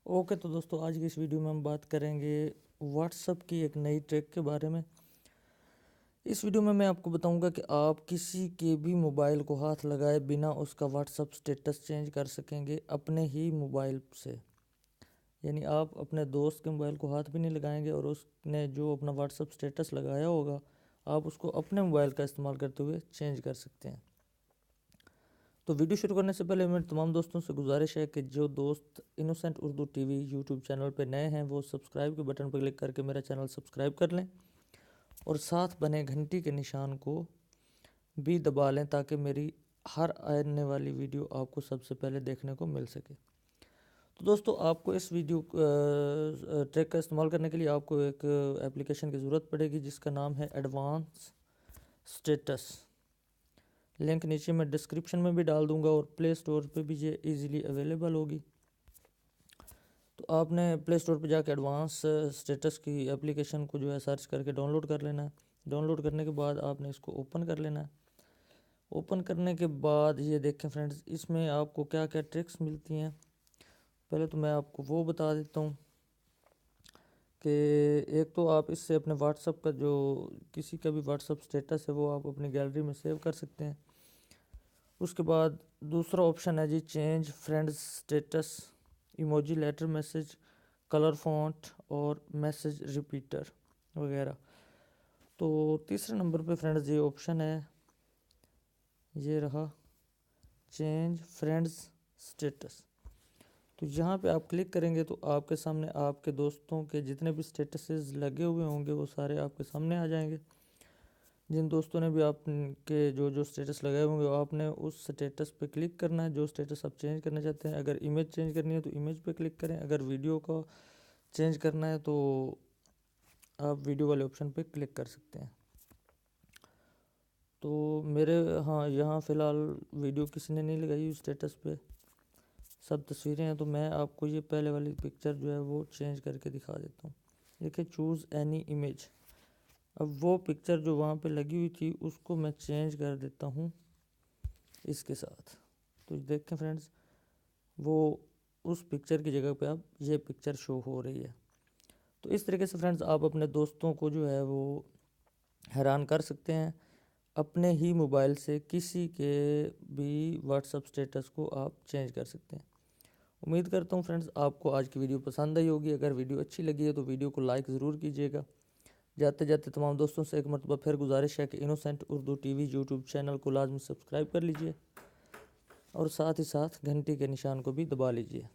Okay तो दोस्तों आज की इस वीडियो में हम बात करेंगे व्हाट्सएप की एक नई ट्रिक के बारे में। इस वीडियो में मैं आपको बताऊंगा कि आप किसी के भी मोबाइल को हाथ लगाए बिना उसका व्हाट्सएप स्टेटस चेंज कर सकेंगे अपने ही मोबाइल से। यानी आप अपने दोस्त के मोबाइल को हाथ भी नहीं लगाएंगे और उसने जो अपना व्हाट्सएप स्टेटस लगाया होगा आप उसको अपने मोबाइल का इस्तेमाल करते हुए चेंज कर सकते हैं। तो वीडियो शुरू करने से पहले मेरे तमाम दोस्तों से गुजारिश है कि जो दोस्त innocent Urdu TV YouTube channel पर नए हैं वो सब्सक्राइब के बटन पर क्लिक करके मेरा चैनल सब्सक्राइब कर लें और साथ बने घंटी के निशान को भी दबा लें ताकि मेरी हर आने वाली वीडियो आपको सबसे पहले देखने को मिल सके। तो दोस्तों आपको इस वीडियो ट्रिक का इस्तेमाल करने के लिए आपको एक एप्लीकेशन की ज़रूरत पड़ेगी जिसका नाम है एडवांस स्टेटस। लिंक नीचे मैं डिस्क्रिप्शन में भी डाल दूंगा और प्ले स्टोर पे भी ये इजीली अवेलेबल होगी। तो आपने प्ले स्टोर पे जाकर एडवांस स्टेटस की एप्लीकेशन को जो है सर्च करके डाउनलोड कर लेना है। डाउनलोड करने के बाद आपने इसको ओपन कर लेना है। ओपन करने के बाद ये देखें फ्रेंड्स, इसमें आपको क्या क्या ट्रिक्स मिलती हैं। पहले तो मैं आपको वो बता देता हूँ कि एक तो आप इससे अपने व्हाट्सएप का जो किसी का भी व्हाट्सएप स्टेटस है वो आप अपनी गैलरी में सेव कर सकते हैं। उसके बाद दूसरा ऑप्शन है जी change friends status, emoji, letter message, colour font और मैसेज रिपीटर वगैरह। तो तीसरे नंबर पे फ्रेंड्स ये ऑप्शन है, ये रहा चेंज फ्रेंड्स स्टेटस। तो यहाँ पे आप क्लिक करेंगे तो आपके सामने आपके दोस्तों के जितने भी स्टेटसेस लगे हुए होंगे वो सारे आपके सामने आ जाएंगे। जिन दोस्तों ने भी आपके जो जो स्टेटस लगाए होंगे आपने उस स्टेटस पे क्लिक करना है जो स्टेटस आप चेंज करना चाहते हैं। अगर इमेज चेंज करनी है तो इमेज पे क्लिक करें, अगर वीडियो को चेंज करना है तो आप वीडियो वाले ऑप्शन पे क्लिक कर सकते हैं। तो मेरे यहाँ फ़िलहाल वीडियो किसी ने नहीं लगाई हुई स्टेटस पे, सब तस्वीरें हैं। तो मैं आपको ये पहले वाली पिक्चर जो है वो चेंज करके दिखा देता हूँ। देखिए चूज़ एनी इमेज। अब वो पिक्चर जो वहाँ पे लगी हुई थी उसको मैं चेंज कर देता हूँ इसके साथ। तो देखें फ्रेंड्स, वो उस पिक्चर की जगह पे अब ये पिक्चर शो हो रही है। तो इस तरीके से फ्रेंड्स आप अपने दोस्तों को जो है वो हैरान कर सकते हैं। अपने ही मोबाइल से किसी के भी व्हाट्सएप स्टेटस को आप चेंज कर सकते हैं। उम्मीद करता हूँ फ्रेंड्स आपको आज की वीडियो पसंद आई होगी। अगर वीडियो अच्छी लगी है तो वीडियो को लाइक ज़रूर कीजिएगा। जाते जाते तमाम दोस्तों से एक मरतबा फिर गुजारिश है कि innocent Urdu TV YouTube channel को लाजमी सब्सक्राइब कर लीजिए और साथ ही साथ घंटी के निशान को भी दबा लीजिए।